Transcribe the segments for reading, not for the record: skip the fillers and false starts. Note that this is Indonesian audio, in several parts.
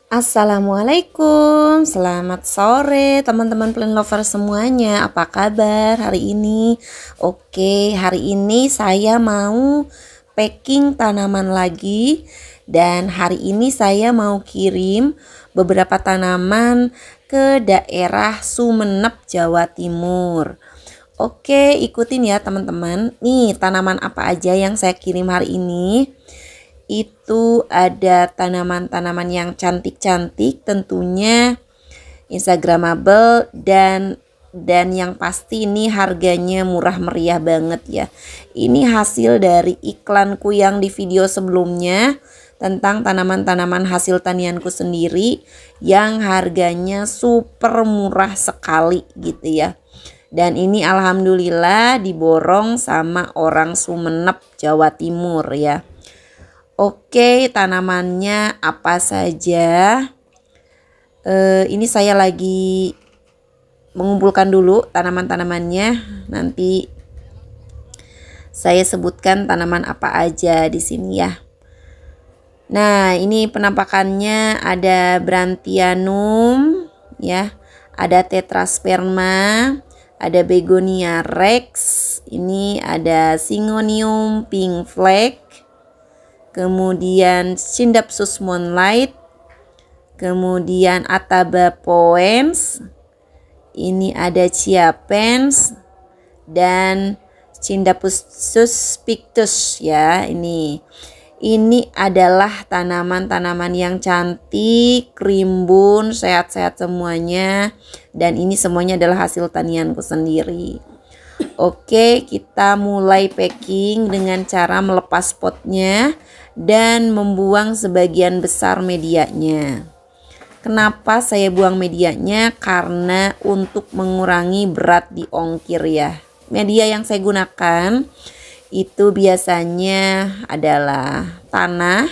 Assalamualaikum, selamat sore teman-teman plant lover semuanya. Apa kabar hari ini? Oke, hari ini saya mau packing tanaman lagi. Dan hari ini saya mau kirim beberapa tanaman ke daerah Sumeneb, Jawa Timur. Oke, ikutin ya teman-teman. Nih tanaman apa aja yang saya kirim hari ini. Itu ada tanaman-tanaman yang cantik-cantik, tentunya instagramable, dan yang pasti ini harganya murah meriah banget ya. Ini hasil dari iklanku yang di video sebelumnya tentang tanaman-tanaman hasil tanianku sendiri yang harganya super murah sekali gitu ya. Dan ini alhamdulillah diborong sama orang Sumeneb, Jawa Timur ya. Oke, tanamannya apa saja? Ini saya lagi mengumpulkan dulu tanaman-tanamannya. Nanti saya sebutkan tanaman apa aja di sini ya. Nah, ini penampakannya ada Brandthianum ya, ada Tetrasperma, ada Begonia rex, ini ada Syngonium pink flag. Kemudian Scindapsus moonlight, kemudian Ataba poens, ini ada Chiapense dan Scindapsus pictus ya. Ini adalah tanaman-tanaman yang cantik, rimbun, sehat-sehat semuanya, dan ini semuanya adalah hasil tanianku sendiri. Oke, kita mulai packing dengan cara melepas potnya dan membuang sebagian besar medianya. Kenapa saya buang medianya? Karena untuk mengurangi berat di ongkir ya. Media yang saya gunakan itu biasanya adalah tanah,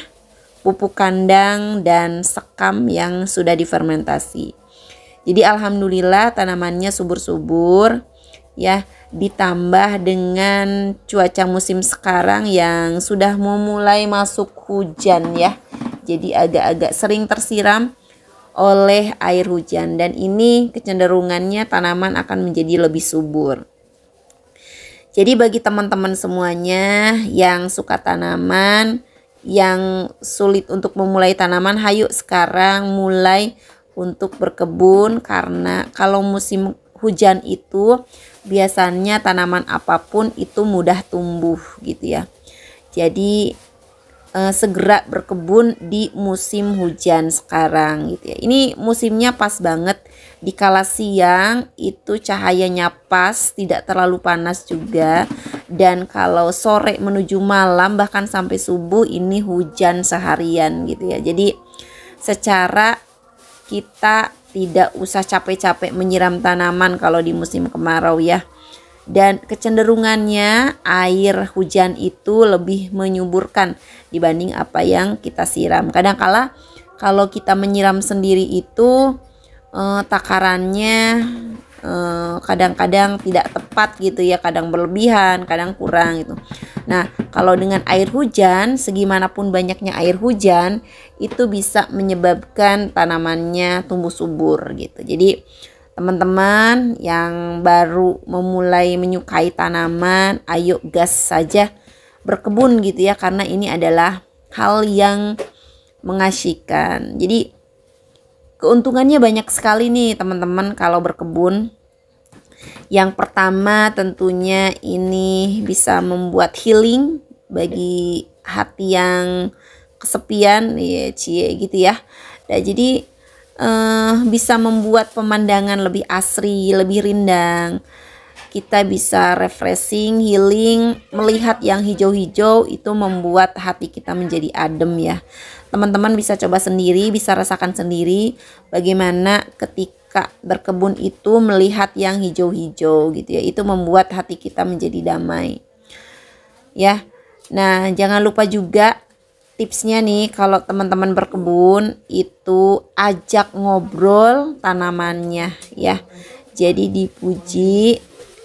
pupuk kandang, dan sekam yang sudah difermentasi. Jadi alhamdulillah tanamannya subur-subur ya, ditambah dengan cuaca musim sekarang yang sudah memulai masuk hujan ya. Jadi agak-agak sering tersiram oleh air hujan, dan ini kecenderungannya tanaman akan menjadi lebih subur. Jadi bagi teman-teman semuanya yang suka tanaman, yang sulit untuk memulai tanaman, hayu sekarang mulai untuk berkebun, karena kalau musim hujan itu biasanya tanaman apapun itu mudah tumbuh gitu ya. Jadi segera berkebun di musim hujan sekarang gitu ya. Ini musimnya pas banget, di kala siang itu cahayanya pas, tidak terlalu panas juga, dan kalau sore menuju malam bahkan sampai subuh ini hujan seharian gitu ya. Jadi secara kita tidak usah capek-capek menyiram tanaman kalau di musim kemarau ya. Dan kecenderungannya air hujan itu lebih menyuburkan dibanding apa yang kita siram. Kadang-kala kalau kita menyiram sendiri itu takarannya kadang-kadang tidak tepat gitu ya, kadang berlebihan, kadang kurang gitu. Nah, kalau dengan air hujan, segimanapun banyaknya air hujan itu bisa menyebabkan tanamannya tumbuh subur gitu. Jadi teman-teman yang baru memulai menyukai tanaman, ayo gas saja berkebun gitu ya, karena ini adalah hal yang mengasyikkan. Jadi keuntungannya banyak sekali nih teman-teman kalau berkebun. Yang pertama tentunya ini bisa membuat healing bagi hati yang kesepian ya, gitu ya. Nah, jadi bisa membuat pemandangan lebih asri, lebih rindang. Kita bisa refreshing, healing, melihat yang hijau-hijau itu membuat hati kita menjadi adem ya. Teman-teman bisa coba sendiri, bisa rasakan sendiri bagaimana ketika berkebun itu melihat yang hijau-hijau gitu ya. Itu membuat hati kita menjadi damai. Ya. Nah, jangan lupa juga tipsnya nih, kalau teman-teman berkebun itu ajak ngobrol tanamannya ya. Jadi dipuji,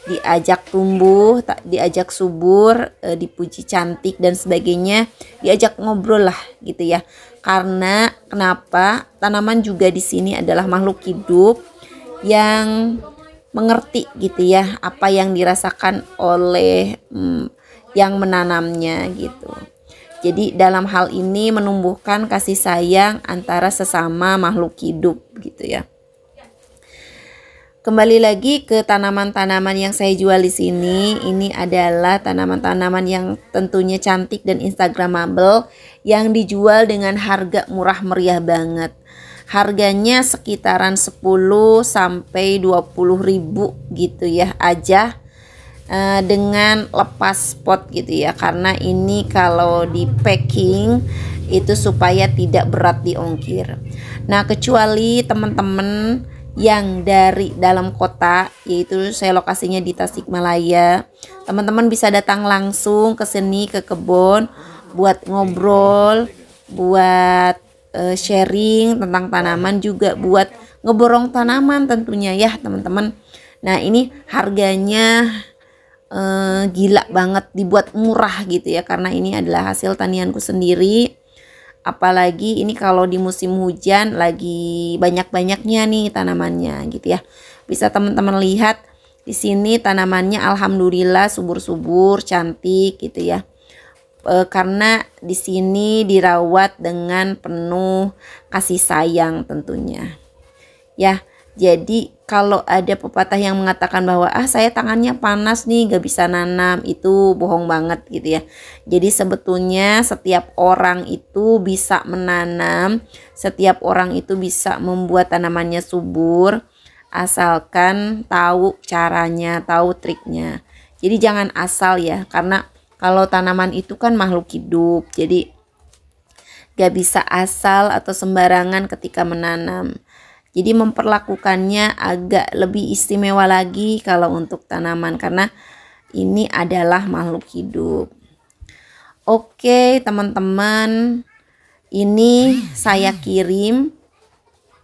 diajak tumbuh, diajak subur, dipuji cantik dan sebagainya, diajak ngobrol lah gitu ya. Karena kenapa? Tanaman juga di sini adalah makhluk hidup yang mengerti gitu ya apa yang dirasakan oleh yang menanamnya gitu. Jadi dalam hal ini menumbuhkan kasih sayang antara sesama makhluk hidup gitu ya. Kembali lagi ke tanaman-tanaman yang saya jual di sini. Ini adalah tanaman-tanaman yang tentunya cantik dan instagramable yang dijual dengan harga murah meriah banget. Harganya sekitaran 10 sampai 20 ribu gitu ya aja, dengan lepas pot gitu ya. Karena ini kalau di packing itu supaya tidak berat di ongkir. Nah, kecuali teman-teman yang dari dalam kota, yaitu saya lokasinya di Tasikmalaya, teman-teman bisa datang langsung ke sini ke kebun buat ngobrol, buat sharing tentang tanaman, juga buat ngeborong tanaman tentunya ya teman-teman. Nah, ini harganya gila banget, dibuat murah gitu ya, karena ini adalah hasil tanianku sendiri. Apalagi ini kalau di musim hujan lagi banyak-banyaknya nih tanamannya gitu ya. Bisa teman-teman lihat di sini tanamannya alhamdulillah subur-subur, cantik gitu ya. Karena di sini dirawat dengan penuh kasih sayang tentunya. Ya, jadi kalau ada pepatah yang mengatakan bahwa saya tangannya panas nih gak bisa nanam, itu bohong banget gitu ya. Jadi sebetulnya setiap orang itu bisa menanam, setiap orang itu bisa membuat tanamannya subur, asalkan tahu caranya, tahu triknya. Jadi jangan asal ya, karena kalau tanaman itu kan makhluk hidup, jadi gak bisa asal atau sembarangan ketika menanam. Jadi memperlakukannya agak lebih istimewa lagi kalau untuk tanaman, karena ini adalah makhluk hidup. Oke teman-teman, ini saya kirim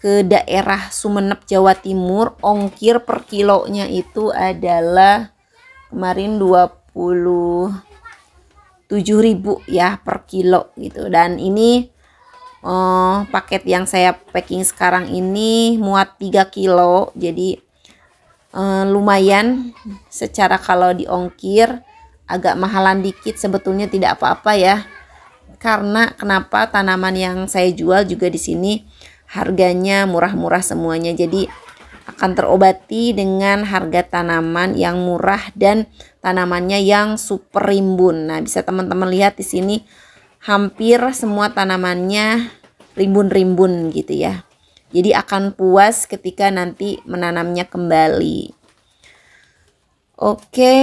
ke daerah Sumeneb, Jawa Timur. Ongkir per kilonya itu adalah kemarin 27.000 ya per kilo gitu. Dan ini paket yang saya packing sekarang ini muat 3 kilo, jadi lumayan. Secara kalau diongkir agak mahalan dikit, sebetulnya tidak apa-apa ya. Karena kenapa, tanaman yang saya jual juga di sini harganya murah-murah semuanya, jadi akan terobati dengan harga tanaman yang murah dan tanamannya yang super rimbun. Nah, bisa teman-teman lihat di sini hampir semua tanamannya rimbun-rimbun gitu ya. Jadi akan puas ketika nanti menanamnya kembali. Oke,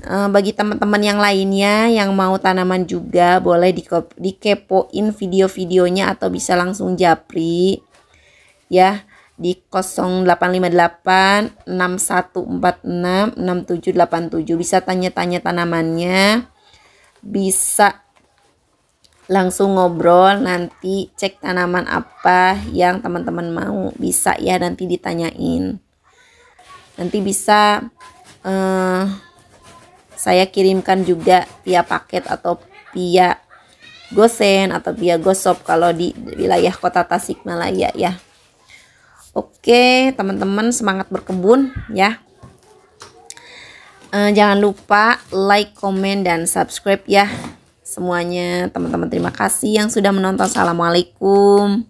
bagi teman-teman yang lainnya yang mau tanaman juga boleh dikepoin video-videonya atau bisa langsung japri ya di 0858 6146 6787. Bisa tanya-tanya tanamannya, bisa langsung ngobrol, nanti cek tanaman apa yang teman-teman mau, bisa ya nanti ditanyain. Nanti bisa saya kirimkan juga via paket atau via Gosen atau via Gosop kalau di wilayah kota Tasikmalaya ya. Oke teman-teman, semangat berkebun ya. Jangan lupa like, komen, dan subscribe ya semuanya teman-teman. Terima kasih yang sudah menonton. Assalamualaikum.